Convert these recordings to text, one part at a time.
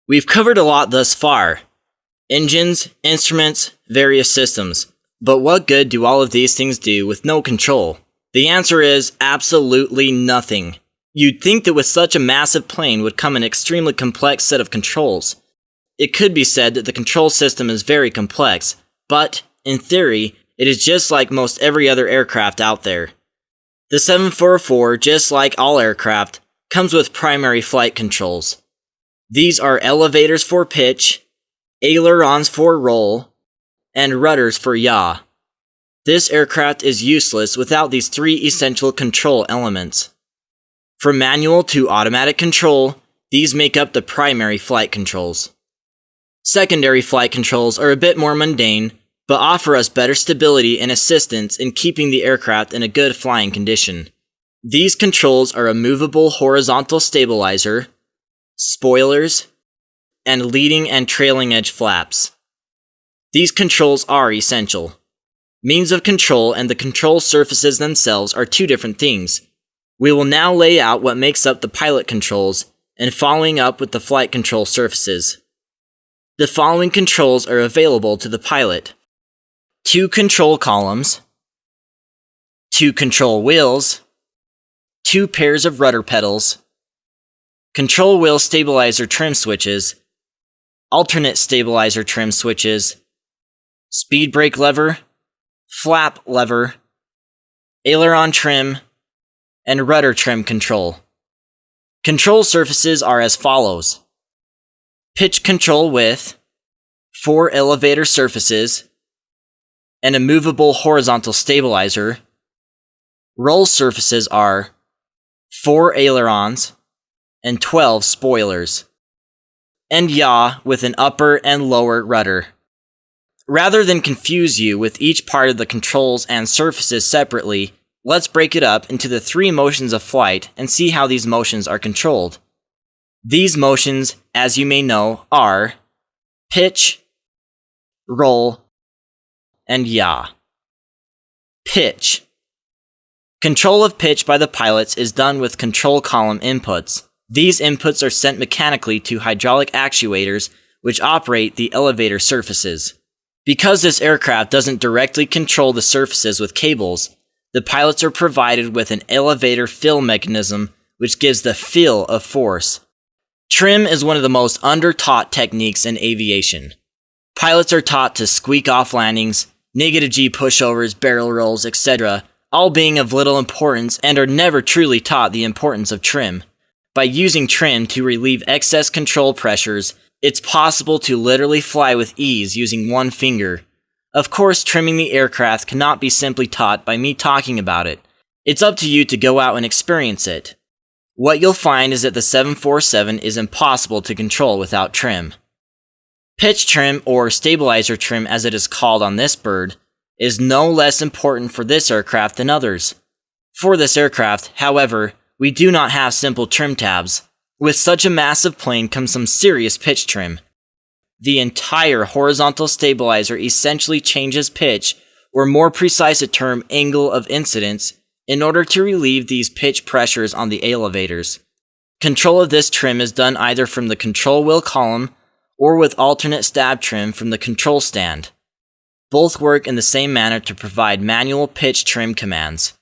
We've covered a lot thus far. Engines, instruments, various systems. But what good do all of these things do with no control? The answer is absolutely nothing. You'd think that with such a massive plane would come an extremely complex set of controls. It could be said that the control system is very complex, but, in theory, it is just like most every other aircraft out there. The 744, just like all aircraft, comes with primary flight controls. These are elevators for pitch, ailerons for roll, and rudders for yaw. This aircraft is useless without these three essential control elements. From manual to automatic control, these make up the primary flight controls. Secondary flight controls are a bit more mundane, but offer us better stability and assistance in keeping the aircraft in a good flying condition. These controls are a movable horizontal stabilizer, spoilers, and leading and trailing edge flaps. These controls are essential. Means of control and the control surfaces themselves are two different things. We will now lay out what makes up the pilot controls and following up with the flight control surfaces. The following controls are available to the pilot: 2 control columns, 2 control wheels, 2 pairs of rudder pedals, control wheel stabilizer trim switches, alternate stabilizer trim switches, speed brake lever, flap lever, aileron trim, and rudder trim control. Control surfaces are as follows: pitch control with 4 elevator surfaces and a movable horizontal stabilizer. Roll surfaces are 4 ailerons and 12 spoilers, and yaw with an upper and lower rudder. Rather than confuse you with each part of the controls and surfaces separately, let's break it up into the 3 motions of flight and see how these motions are controlled. These motions, as you may know, are pitch, roll, and yaw. Pitch. Control of pitch by the pilots is done with control column inputs. These inputs are sent mechanically to hydraulic actuators which operate the elevator surfaces. Because this aircraft doesn't directly control the surfaces with cables, the pilots are provided with an elevator fill mechanism which gives the feel of force. Trim is one of the most under-taught techniques in aviation. Pilots are taught to squeak off landings, negative G pushovers, barrel rolls, etc., all being of little importance and are never truly taught the importance of trim. By using trim to relieve excess control pressures, it's possible to literally fly with ease using one finger. Of course, trimming the aircraft cannot be simply taught by me talking about it. It's up to you to go out and experience it. What you'll find is that the 747 is impossible to control without trim. Pitch trim, or stabilizer trim as it is called on this bird, is no less important for this aircraft than others. For this aircraft, however, we do not have simple trim tabs. With such a massive plane comes some serious pitch trim. The entire horizontal stabilizer essentially changes pitch, or more precise a term, angle of incidence, in order to relieve these pitch pressures on the elevators. Control of this trim is done either from the control wheel column or with alternate stab trim from the control stand. Both work in the same manner to provide manual pitch trim commands.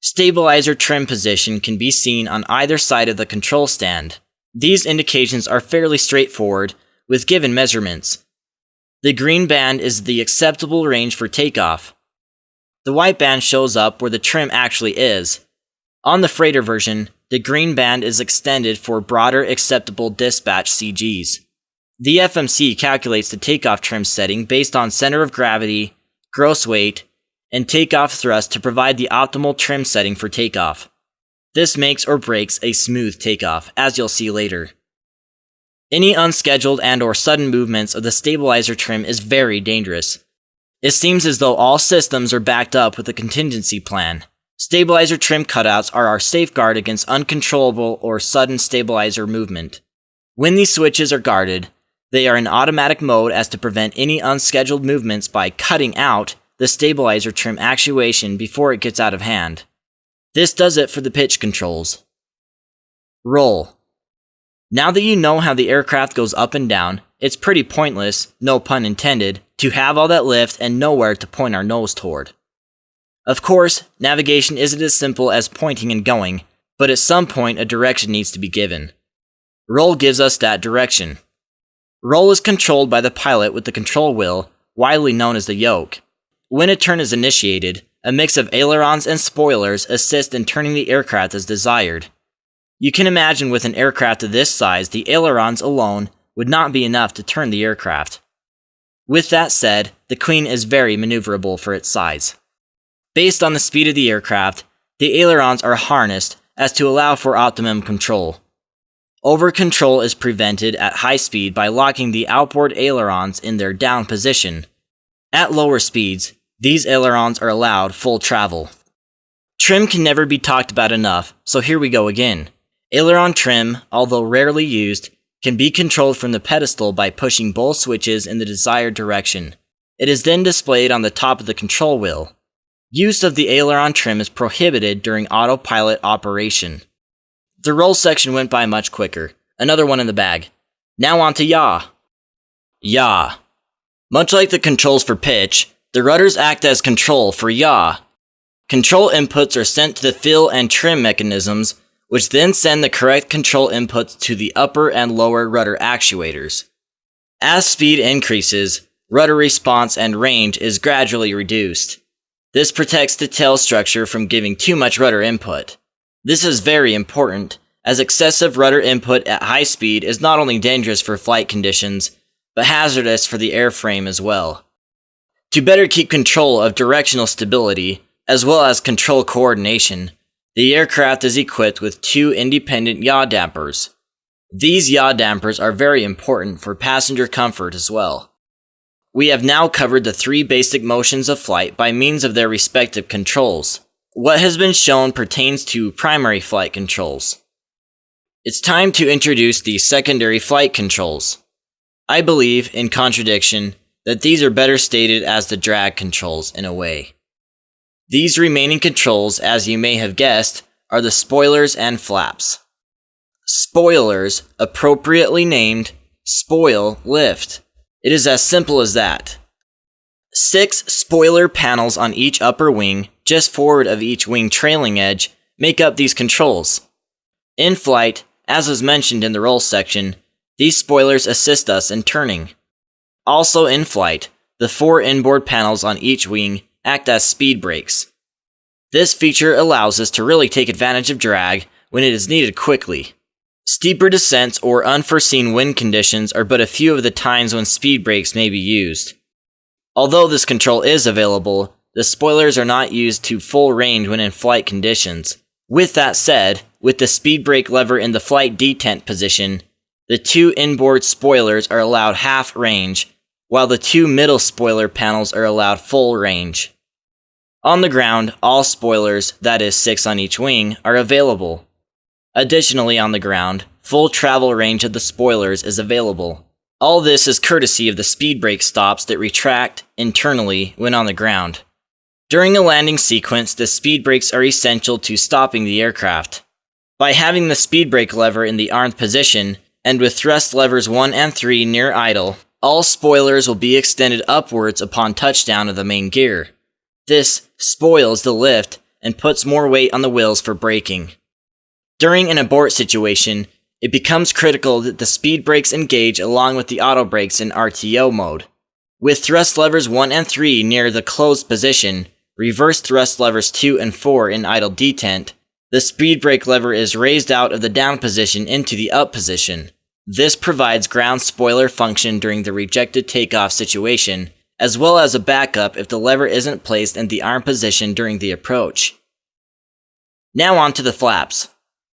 Stabilizer trim position can be seen on either side of the control stand. These indications are fairly straightforward, with given measurements. The green band is the acceptable range for takeoff. The white band shows up where the trim actually is. On the freighter version, the green band is extended for broader acceptable dispatch CGs. The FMC calculates the takeoff trim setting based on center of gravity, gross weight, and takeoff thrust to provide the optimal trim setting for takeoff. This makes or breaks a smooth takeoff, as you'll see later. Any unscheduled and/or sudden movements of the stabilizer trim is very dangerous. It seems as though all systems are backed up with a contingency plan. Stabilizer trim cutouts are our safeguard against uncontrollable or sudden stabilizer movement. When these switches are guarded, they are in automatic mode as to prevent any unscheduled movements by cutting out the stabilizer trim actuation before it gets out of hand. This does it for the pitch controls. Roll. Now that you know how the aircraft goes up and down, it's pretty pointless, no pun intended, to have all that lift and nowhere to point our nose toward. Of course, navigation isn't as simple as pointing and going, but at some point a direction needs to be given. Roll gives us that direction. Roll is controlled by the pilot with the control wheel, widely known as the yoke. When a turn is initiated, a mix of ailerons and spoilers assist in turning the aircraft as desired. You can imagine with an aircraft of this size, the ailerons alone would not be enough to turn the aircraft. With that said, the Queen is very maneuverable for its size. Based on the speed of the aircraft, the ailerons are harnessed as to allow for optimum control. Over-control is prevented at high speed by locking the outboard ailerons in their down position. At lower speeds, these ailerons are allowed full travel. Trim can never be talked about enough, so here we go again. Aileron trim, although rarely used, can be controlled from the pedestal by pushing both switches in the desired direction. It is then displayed on the top of the control wheel. Use of the aileron trim is prohibited during autopilot operation. The roll section went by much quicker. Another one in the bag. Now on to yaw. Yaw. Much like the controls for pitch, the rudders act as control for yaw. Control inputs are sent to the fill and trim mechanisms, which then send the correct control inputs to the upper and lower rudder actuators. As speed increases, rudder response and range is gradually reduced. This protects the tail structure from giving too much rudder input. This is very important, as excessive rudder input at high speed is not only dangerous for flight conditions, but hazardous for the airframe as well. To better keep control of directional stability, as well as control coordination, the aircraft is equipped with 2 independent yaw dampers. These yaw dampers are very important for passenger comfort as well. We have now covered the 3 basic motions of flight by means of their respective controls. What has been shown pertains to primary flight controls. It's time to introduce the secondary flight controls. I believe, in contradiction, that these are better stated as the drag controls in a way. These remaining controls, as you may have guessed, are the spoilers and flaps. Spoilers, appropriately named, spoil lift. It is as simple as that. 6 spoiler panels on each upper wing, just forward of each wing trailing edge, make up these controls. In flight, as was mentioned in the roll section, these spoilers assist us in turning. Also in flight, the 4 inboard panels on each wing act as speed brakes. This feature allows us to really take advantage of drag when it is needed quickly. Steeper descents or unforeseen wind conditions are but a few of the times when speed brakes may be used. Although this control is available, the spoilers are not used to full range when in flight conditions. With that said, with the speed brake lever in the flight detent position, the 2 inboard spoilers are allowed half range, while the 2 middle spoiler panels are allowed full range. On the ground, all spoilers, that is 6 on each wing, are available. Additionally, on the ground, full travel range of the spoilers is available. All this is courtesy of the speed brake stops that retract internally when on the ground. During a landing sequence, the speed brakes are essential to stopping the aircraft. By having the speed brake lever in the armed position, and with thrust levers 1 and 3 near idle, all spoilers will be extended upwards upon touchdown of the main gear. This spoils the lift and puts more weight on the wheels for braking. During an abort situation, it becomes critical that the speed brakes engage along with the auto brakes in RTO mode. With thrust levers 1 and 3 near the closed position, reverse thrust levers 2 and 4 in idle detent, the speed brake lever is raised out of the down position into the up position. This provides ground spoiler function during the rejected takeoff situation, as well as a backup if the lever isn't placed in the arm position during the approach. Now on to the flaps.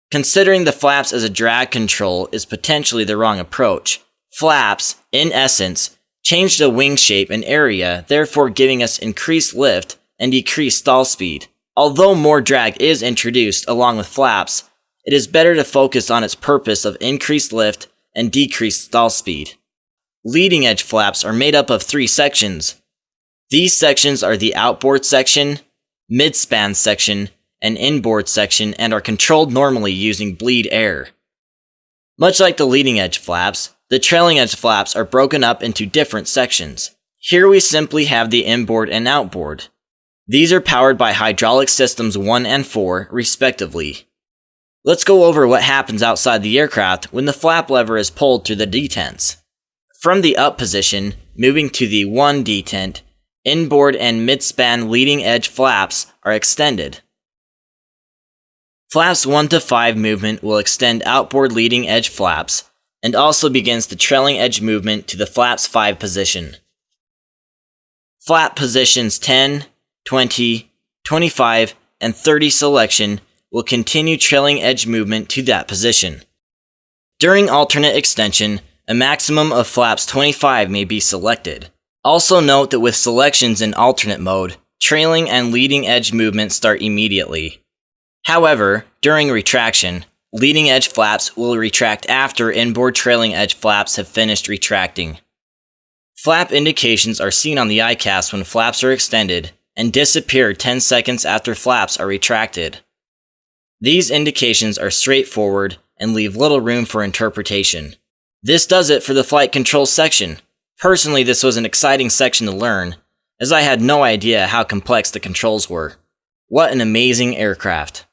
Considering the flaps as a drag control is potentially the wrong approach. Flaps, in essence, change the wing shape and area, therefore giving us increased lift and decreased stall speed. Although more drag is introduced along with flaps, it is better to focus on its purpose of increased lift and decreased stall speed. Leading edge flaps are made up of 3 sections. These sections are the outboard section, mid-span section, and inboard section and are controlled normally using bleed air. Much like the leading edge flaps, the trailing edge flaps are broken up into different sections. Here we simply have the inboard and outboard. These are powered by hydraulic systems 1 and 4, respectively. Let's go over what happens outside the aircraft when the flap lever is pulled through the detents. From the up position, moving to the 1 detent, inboard and mid-span leading edge flaps are extended. Flaps 1 to 5 movement will extend outboard leading edge flaps, and also begins the trailing edge movement to the flaps 5 position. Flap positions 10, 20, 25, and 30 selection will continue trailing edge movement to that position. During alternate extension, a maximum of flaps 25 may be selected. Also note that with selections in alternate mode, trailing and leading edge movement start immediately. However, during retraction, leading edge flaps will retract after inboard trailing edge flaps have finished retracting. Flap indications are seen on the ICAS when flaps are extended and disappear 10 seconds after flaps are retracted. These indications are straightforward and leave little room for interpretation. This does it for the flight control section. Personally, this was an exciting section to learn, as I had no idea how complex the controls were. What an amazing aircraft.